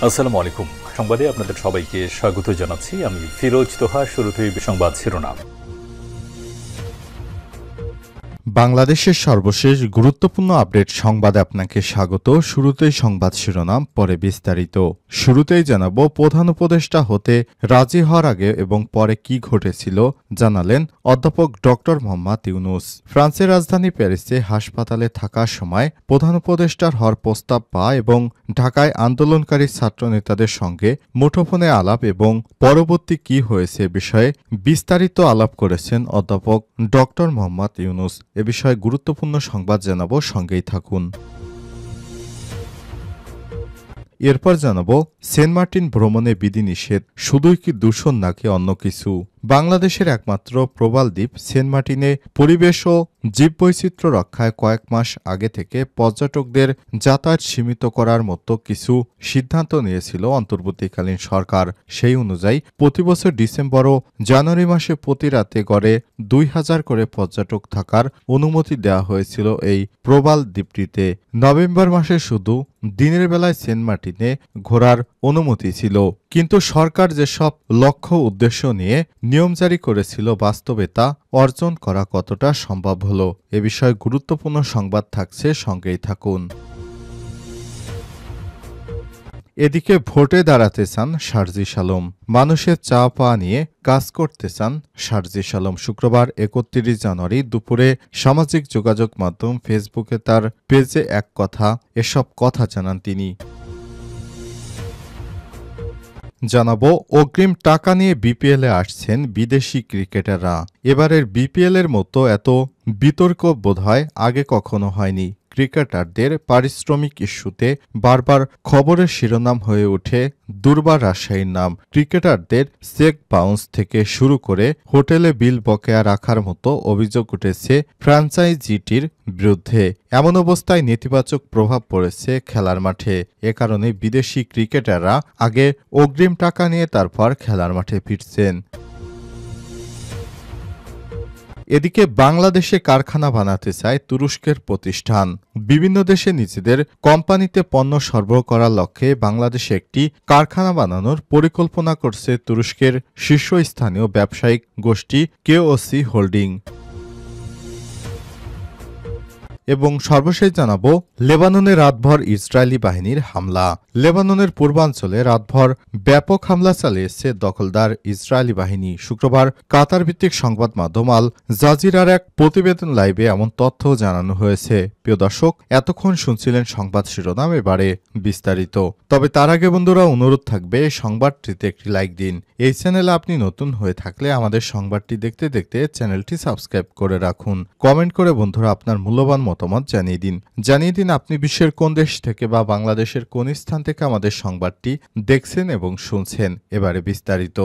আসসালামু আলাইকুম। সংবাদে আপনাদের সবাইকে স্বাগত জানাচ্ছি। আমি ফিরোজ তোহা। শুরুতেই সংবাদ শিরোনাম। বাংলাদেশের সর্বশেষ গুরুত্বপূর্ণ আপডেট সংবাদে আপনাকে স্বাগত। শুরুতেই সংবাদ শিরোনাম, পরে বিস্তারিত। শুরুতেই জানাবো, প্রধান উপদেষ্টা হতে রাজি হওয়ার আগে এবং পরে কি ঘটেছিল জানালেন অধ্যাপক ডক্টর মোহাম্মদ ইউনূস। ফ্রান্সের রাজধানী প্যারিসে হাসপাতালে থাকার সময় প্রধান উপদেষ্টার হওয়ার প্রস্তাব পাওয়া এবং ঢাকায় আন্দোলনকারী ছাত্র নেতাদের সঙ্গে মুঠোফোনে আলাপ এবং পরবর্তী কি হয়েছে বিষয়ে বিস্তারিত আলাপ করেছেন অধ্যাপক ডক্টর মোহাম্মদ ইউনূস। এ বিষয়ে গুরুত্বপূর্ণ সংবাদ জানাবো, সঙ্গেই থাকুন। এরপর জানাবো, সেন্ট মার্টিন ভ্রমণে বিধিনিষেধ শুধুই কি দূষণ নাকি অন্য কিছু? বাংলাদেশের একমাত্র প্রবাল দ্বীপ সেন্ট মার্টিনে পরিবেশ ও জীববৈচিত্র্য রক্ষায় কয়েক মাস আগে থেকে পর্যটকদের যাতায়াত সীমিত করার মতো কিছু সিদ্ধান্ত নিয়েছিল অন্তর্বর্তীকালীন সরকার। সেই অনুযায়ী প্রতিবছর ডিসেম্বর ও জানুয়ারি মাসে প্রতি রাতে গড়ে ২,০০০ করে পর্যটক থাকার অনুমতি দেওয়া হয়েছিল এই প্রবাল দ্বীপটিতে। নভেম্বর মাসে শুধু দিনের বেলায় সেন্ট মার্টিনে ঘোরার অনুমতি ছিল, কিন্তু সরকার যেসব লক্ষ্য উদ্দেশ্য নিয়ে নিয়ম জারি করেছিল, বাস্তবে তা অর্জন করা কতটা সম্ভব হলো? এ বিষয়ে গুরুত্বপূর্ণ সংবাদ থাকছে, সঙ্গেই থাকুন। এদিকে ভোটে দাঁড়াতে চান শারজিস আলম। মানুষের চাওয়া পাওয়া নিয়ে কাজ করতে চান শারজিস আলম। শুক্রবার ৩১ জানুয়ারি দুপুরে সামাজিক যোগাযোগ মাধ্যম ফেসবুকে তার পেজে এসব কথা জানান তিনি। জানাবো, অগ্রিম টাকা নিয়ে বিপিএলে আসছেন বিদেশি ক্রিকেটাররা। এবারের বিপিএলের মতো এত বিতর্ক বোধহয় আগে কখনো হয়নি। ক্রিকেটারদের পারিশ্রমিক ইস্যুতে বারবার খবরের শিরোনাম হয়ে ওঠে দুর্বার রাজশাহীর নাম। ক্রিকেটারদের চেক বাউন্স থেকে শুরু করে হোটেলে বিল বকেয়া রাখার মতো অভিযোগ উঠেছে ফ্র্যাঞ্চাইজিটির বিরুদ্ধে। এমন অবস্থায় নেতিবাচক প্রভাব পড়েছে খেলার মাঠে। এ কারণে বিদেশি ক্রিকেটাররা আগে অগ্রিম টাকা নিয়ে তারপর খেলার মাঠে ফিরছেন। এদিকে বাংলাদেশে কারখানা বানাতে চায় তুরস্কের প্রতিষ্ঠান। বিভিন্ন দেশে নিজেদের কোম্পানিতে পণ্য সরবরাহ করার লক্ষ্যে বাংলাদেশে একটি কারখানা বানানোর পরিকল্পনা করছে তুরস্কের শীর্ষস্থানীয় ব্যবসায়িক গোষ্ঠী কেওসি হোল্ডিং। এবং সর্বশেষ জানাবো, লেবাননে রাতভর ইসরায়েলি বাহিনীর হামলা। লেবাননের পূর্বাঞ্চলে রাতভর ব্যাপক হামলা চালিয়েছে দখলদার ইসরায়েলি বাহিনী। শুক্রবার কাতার ভিত্তিক সংবাদ মাধ্যম আল জাজিরার এক প্রতিবেদন লাইভে এমন তথ্য জানানো হয়েছে। প্রিয় দর্শক, এতক্ষণ শুনছিলেন সংবাদ শিরোনাম, এবারে বিস্তারিত। তবে তার আগে বন্ধুরা, অনুরোধ থাকবে সংবাদটিতে একটি লাইক দিন। এই চ্যানেলে আপনি নতুন হয়ে থাকলে আমাদের সংবাদটি দেখতে দেখতে চ্যানেলটি সাবস্ক্রাইব করে রাখুন। কমেন্ট করে বন্ধুরা আপনার মূল্যবান মতামত জানিয়ে দিন আপনি বিশ্বের কোন দেশ থেকে বা বাংলাদেশের কোন স্থান থেকে আমাদের সংবাদটি দেখছেন এবং শুনছেন। এবারে বিস্তারিত।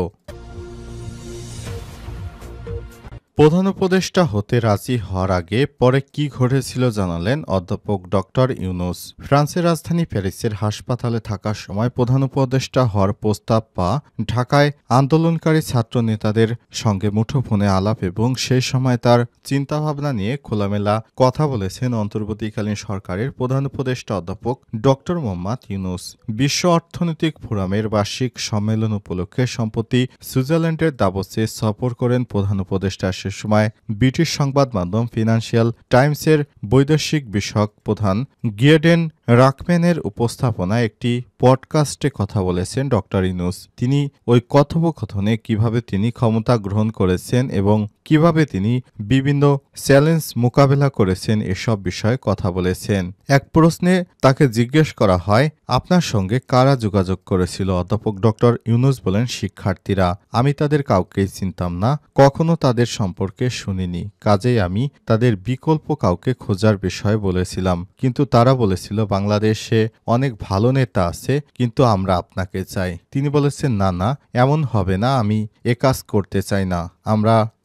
প্রধান উপদেষ্টা হতে রাজি হওয়ার আগে পরে কি ঘটেছিল জানালেন অধ্যাপক ডক্টর ইউনূস। ফ্রান্সের রাজধানী প্যারিসের হাসপাতালে থাকার সময় প্রধান উপদেষ্টা হওয়ার প্রস্তাব পাওয়া, ঢাকায় আন্দোলনকারী ছাত্র নেতাদের সঙ্গে মুঠোফোনে আলাপ এবং সেই সময় তার চিন্তাভাবনা নিয়ে খোলামেলা কথা বলেছেন অন্তর্বর্তীকালীন সরকারের প্রধান উপদেষ্টা অধ্যাপক ডক্টর মোহাম্মদ ইউনূস। বিশ্ব অর্থনৈতিক ফোরামের বার্ষিক সম্মেলন উপলক্ষে সম্প্রতি সুইজারল্যান্ডের দাভোসে সফর করেন প্রধান উপদেষ্টা। সে সময় ব্রিটিশ সংবাদ মাধ্যম ফিনান্সিয়াল টাইমসের বৈদেশিক বিষয়ক প্রধান গিয়েডেন রাকম্যানের উপস্থাপনায় একটি পডকাস্টে কথা বলেছেন ডক্টর ইউনূস। তিনি ওই কথোপকথনে কিভাবে তিনি ক্ষমতা গ্রহণ করেছেন এবং কিভাবে তিনি বিভিন্ন চ্যালেঞ্জ মোকাবেলা করেছেন এসব বিষয়ে কথা বলেছেন। এক প্রশ্নে তাকে জিজ্ঞেস করা হয়, আপনার সঙ্গে কারা যোগাযোগ করেছিল? অধ্যাপক ডক্টর ইউনূস বলেন, শিক্ষার্থীরা। আমি তাদের কাউকেই চিনতাম না, কখনো তাদের সম্পর্কে শুনিনি, কাজেই আমি তাদের বিকল্প কাউকে খোঁজার বিষয়ে বলেছিলাম। কিন্তু তারা বলেছিল, বাংলাদেশে অনেক ভালো নেতা আছে, কিন্তু আমরা আপনাকে চাই। তিনি বলেছেন, না না, এমন হবে না, আমি এ কাজ করতে চাই না।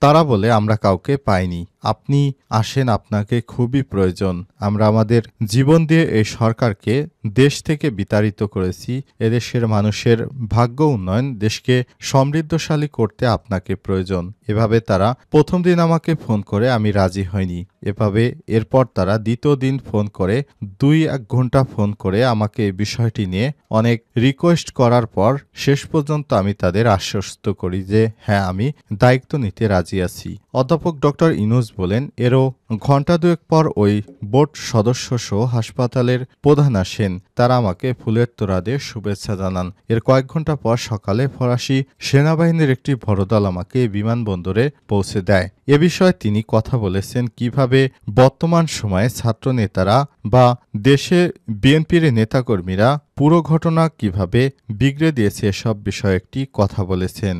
তারা বলে আমরা কাউকে পাইনি, আপনি আসেন, আপনাকে খুবই প্রয়োজন। আমরা আমাদের জীবন দিয়ে এই সরকারকে দেশ থেকে বিতাড়িত করেছি। এদেশের মানুষের ভাগ্য উন্নয়ন, দেশকে সমৃদ্ধশালী করতে আপনাকে প্রয়োজন। এভাবে তারা প্রথম দিন আমাকে ফোন করে, আমি রাজি হইনি। এভাবে এরপর তারা দ্বিতীয় দিন ফোন করে 2-1 ঘন্টা ফোন করে আমাকে এই বিষয়টি নিয়ে অনেক রিকোয়েস্ট করার পর শেষ পর্যন্ত আমি তাদের আশ্বস্ত করি যে হ্যাঁ, আমি দায়িত্ব নিতে রাজি আছি। অধ্যাপক ডক্টর ইউনূস বলেন, এরও ঘণ্টা দুয়েক পর ওই বোর্ড সদস্য সহ হাসপাতালের প্রধান আসেন। তারা আমাকে ফুলের তোড়া দিয়ে শুভেচ্ছা জানান। এর কয়েক ঘন্টা পর সকালে ফরাসি সেনাবাহিনীর একটি বড় দল আমাকে বিমানবন্দরে পৌঁছে দেয়। এ বিষয়ে তিনি কথা বলেছেন কিভাবে বর্তমান সময়ে ছাত্র নেতারা বা দেশে বিএনপির নেতাকর্মীরা পুরো ঘটনা কিভাবে বিগড়ে দিয়েছে, এসব বিষয়ে একটি কথা বলেছেন।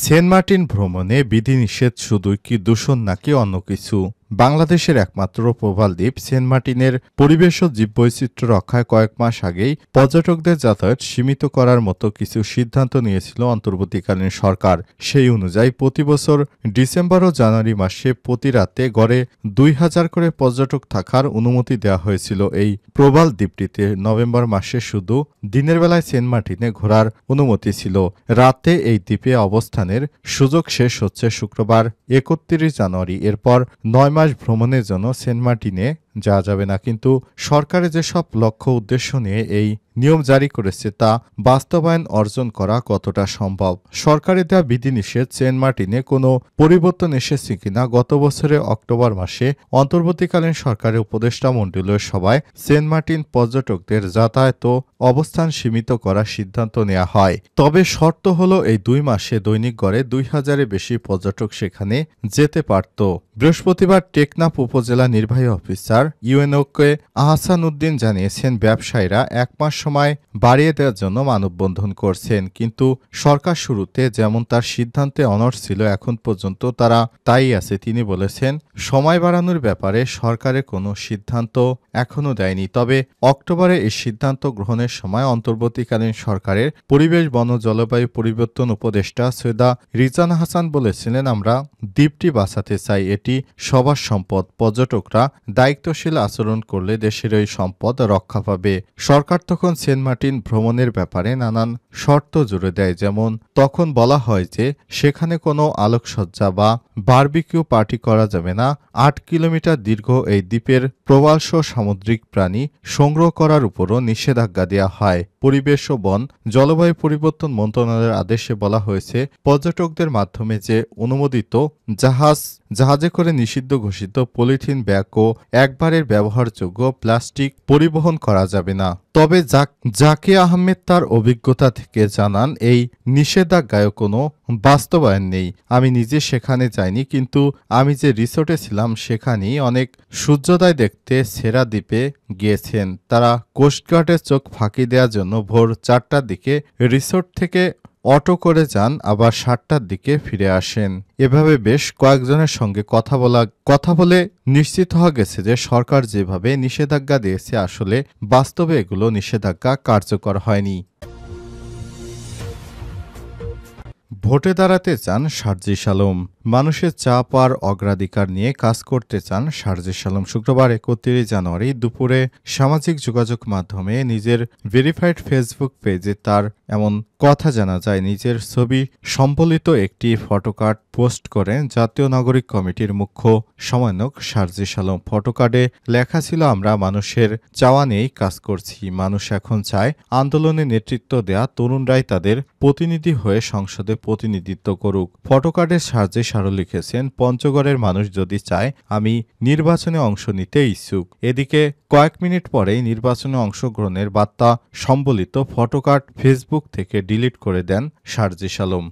সেন্ট মার্টিন ভ্রমণে বিধিনিষেধ শুধুই কি দূষণ নাকি অন্য কিছু? বাংলাদেশের একমাত্র প্রবাল দ্বীপ সেন্ট মার্টিনের পরিবেশ ও জীববৈচিত্র্য রক্ষায় কয়েক মাস আগেই পর্যটকদের যাতায়াত সীমিত করার মতো কিছু সিদ্ধান্ত নিয়েছিল অন্তর্বর্তীকালীন সরকার। সেই অনুযায়ী প্রতি বছর ডিসেম্বর ও জানুয়ারি মাসে প্রতি রাতে গড়ে 2000 করে পর্যটক থাকার অনুমতি দেওয়া হয়েছিল এই প্রবাল দ্বীপটিতে। নভেম্বর মাসে শুধু দিনের বেলায় সেন্ট মার্টিনে ঘোরার অনুমতি ছিল। রাতে এই দ্বীপে অবস্থানের সুযোগ শেষ হচ্ছে শুক্রবার 31 জানুয়ারি। এরপর 9 মাস ভ্রমণের জন্য সেন্ট মার্টিনে যাওয়া যাবে না। কিন্তু সরকারের যেসব লক্ষ্য উদ্দেশ্য নিয়ে এই নিয়ম জারি করেছে তা বাস্তবায়ন অর্জন করা কতটা সম্ভব? সরকারের দেওয়া বিধিনিষেধ সেন্ট মার্টিনে কোনো পরিবর্তন এসেছে কিনা? গত বছরের অক্টোবর মাসে অন্তর্বর্তীকালীন সরকারের উপদেষ্টা মণ্ডলীয় সভায় সেন্ট মার্টিন পর্যটকদের যাতায়াত ও অবস্থান সীমিত করার সিদ্ধান্ত নেওয়া হয়। তবে শর্ত হলো এই 2 মাসে দৈনিক গড়ে 2000-এর বেশি পর্যটক সেখানে যেতে পারত। বৃহস্পতিবার টেকনাফ উপজেলা নির্বাহী অফিসার ইউএনওকে আহসান উদ্দিন জানিয়েছেন, ব্যবসায়ীরা 1 মাস সময় বাড়িয়ে দেওয়ার জন্য মানববন্ধন করছেন। কিন্তু সরকার শুরুতে যেমন তার সিদ্ধান্তে অনড় ছিল, এখন পর্যন্ত তারা তাই আছে। তিনি বলেছেন, সময় বাড়ানোর ব্যাপারে সরকারের কোনো সিদ্ধান্ত এখনো দেয়নি। তবে অক্টোবরে এই সিদ্ধান্ত গ্রহণের সময় অন্তর্বর্তীকালীন সরকারের পরিবেশ, বন ও জলবায়ু পরিবর্তন উপদেষ্টা সৈয়দা রিজওয়ানা হাসান বলেছিলেন, আমরা দ্বীপটি বাঁচাতে চাই, এটি সবার সম্পদ। পর্যটকরা দায়িত্বশীল আচরণ করলে দেশের এই সম্পদ রক্ষা পাবে। সরকার তখন সেন্ট মার্টিন ভ্রমণের ব্যাপারে নানান শর্ত জুড়ে দেয়। যেমন তখন বলা হয় যে সেখানে কোনো আলোকসজ্জা বা বারবিকিউ পার্টি করা যাবে না। 8 কিলোমিটার দীর্ঘ এই দ্বীপের প্রবালসহ সামুদ্রিক প্রাণী সংগ্রহ করার উপরও নিষেধাজ্ঞা দেওয়া হয়। পরিবেশ ও বন জলবায়ু পরিবর্তন মন্ত্রণালয়ের আদেশে বলা হয়েছে, পর্যটকদের মাধ্যমে যে অনুমোদিত জাহাজে করে নিষিদ্ধ ঘোষিত পলিথিন ব্যাগ ও একবারের ব্যবহারযোগ্য প্লাস্টিক পরিবহন করা যাবে না। তবে জাকিয়া আহমেদ তার অভিজ্ঞতা থেকে জানান, এই নিষেধাজ্ঞায় কোনো বাস্তবায়ন নেই। আমি নিজে সেখানে যাইনি, কিন্তু আমি যে রিসোর্টে ছিলাম সেখানেই অনেক সূর্যোদয় দেখতে সেরা দ্বীপে গিয়েছেন। তারা কোস্টগার্ডের চোখ ফাঁকি দেওয়ার জন্য ভোর 4টার দিকে রিসোর্ট থেকে অটো করে যান, আবার 7টার দিকে ফিরে আসেন। এভাবে বেশ কয়েকজনের সঙ্গে কথা বলে নিশ্চিত হওয়া গেছে যে সরকার যেভাবে নিষেধাজ্ঞা দিয়েছে, আসলে বাস্তবে এগুলো নিষেধাজ্ঞা কার্যকর হয়নি। ভোটে দাঁড়াতে চান সার্জিস আলম। মানুষের চাপ আর অগ্রাধিকার নিয়ে কাজ করতে চান সার্জিস আলম। শুক্রবার 31 জানুয়ারি দুপুরে সামাজিক যোগাযোগ মাধ্যমে নিজের ভেরিফাইড ফেসবুক পেজে তার এমন কথা জানা যায়। নিজের ছবি সম্বলিত একটি ফটোকার্ড পোস্ট করেন জাতীয় নাগরিক কমিটির মুখ্য সমন্বয়ক সার্জিস আলম। ফটোকার্ডে লেখা ছিল, আমরা মানুষের চাওয়া নিয়েই কাজ করছি। মানুষ এখন চায় আন্দোলনে নেতৃত্ব দেয়া তরুণরাই তাদের প্রতিনিধি হয়ে সংসদে প্রতিনিধিত্ব করুক। ফটোকার্ডে সার্জিস আরও লিখেছেন, পঞ্চগড়ের মানুষ যদি চায়, আমি নির্বাচনে অংশ নিতে ইচ্ছুক। এদিকে কয়েক মিনিট পরেই নির্বাচনে অংশগ্রহণের বার্তা সম্বলিত ফটোকার্ড ফেসবুক থেকে ডিলিট করে দেন সার্জিস আলম।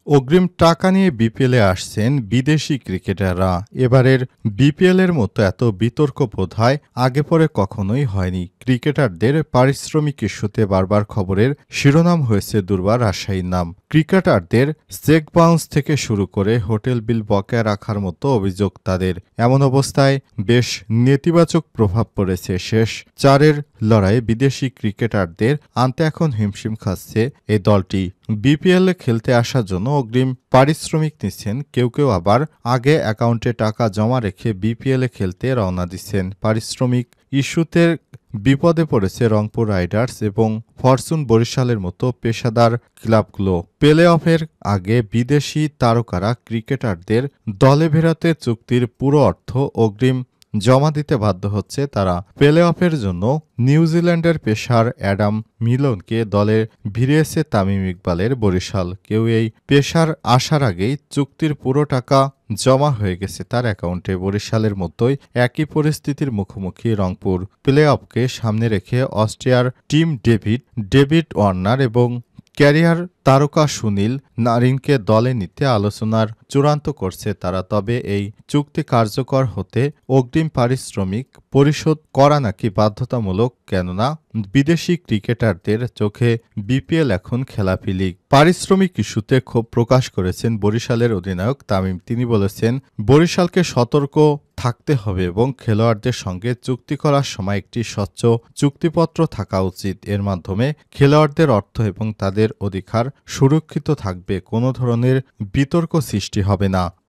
অগ্রিম টাকা নিয়ে বিপিএলে আসছেন বিদেশি ক্রিকেটাররা। এবারের বিপিএলের মতো এত বিতর্ক বোধহয় আগে পরে কখনোই হয়নি। ক্রিকেটারদের পারিশ্রমিক ইস্যুতে বারবার খবরের শিরোনাম হয়েছে দুর্বার রাজশাহীর নাম। ক্রিকেটারদের চেক বাউন্স থেকে শুরু করে হোটেল বিল বকেয়া রাখার মতো অভিযোগ তাদের। এমন অবস্থায় বেশ নেতিবাচক প্রভাব পড়েছে শেষ 4-এর লড়াইয়ে বিদেশি ক্রিকেটারদের আনতে এখন হিমশিম খাচ্ছে এই দলটি। বিপিএলে খেলতে আসার জন্য অগ্রিম পারিশ্রমিক নিচ্ছেন, কেউ কেউ আবার আগে অ্যাকাউন্টে টাকা জমা রেখে বিপিএলে খেলতে রওনা দিচ্ছেন। পারিশ্রমিক ইস্যুতে বিপদে পড়েছে রংপুর রাইডার্স এবং ফরচুন বরিশালের মতো পেশাদার ক্লাবগুলো। প্লে অফের আগে বিদেশি তারকারা ক্রিকেটারদের দলে ফেরাতে চুক্তির পুরো অর্থ অগ্রিম জমা দিতে বাধ্য হচ্ছে তারা। প্লে অফের জন্য নিউজিল্যান্ডের পেসার অ্যাডাম মিলনকে দলে ভিড়িয়েছে তামিম ইকবালের বরিশাল। কেউ এই পেসার আসার আগেই চুক্তির পুরো টাকা জমা হয়ে গেছে তার অ্যাকাউন্টে। বরিশালের মতোই একই পরিস্থিতির মুখোমুখি রংপুর। প্লে অফকে সামনে রেখে অস্ট্রিয়ার টিম ডেভিড ওয়ার্নার এবং ক্যারিয়ার তারকা সুনীল নারিনকে দলে নিতে আলোচনার চূড়ান্ত করছে তারা। তবে এই চুক্তি কার্যকর হতে অগ্রিম পারিশ্রমিক পরিশোধ করা নাকি বাধ্যতামূলক, কেননা বিদেশি ক্রিকেটারদের চোখে বিপিএল এখন খেলাপি লিগ। পারিশ্রমিক ইস্যুতে ক্ষোভ প্রকাশ করেছেন বরিশালের অধিনায়ক তামিম। তিনি বলেছেন, বরিশালকে সতর্ক থাকতে হবে এবং খেলোয়াড়দের সঙ্গে চুক্তি করার সময় একটি স্বচ্ছ চুক্তিপত্র থাকা উচিত। এর মাধ্যমে খেলোয়াড়দের অর্থ এবং তাদের অধিকার সুরক্ষিত থাকবে, কোনো ধরনের বিতর্ক সৃষ্টি হবে না।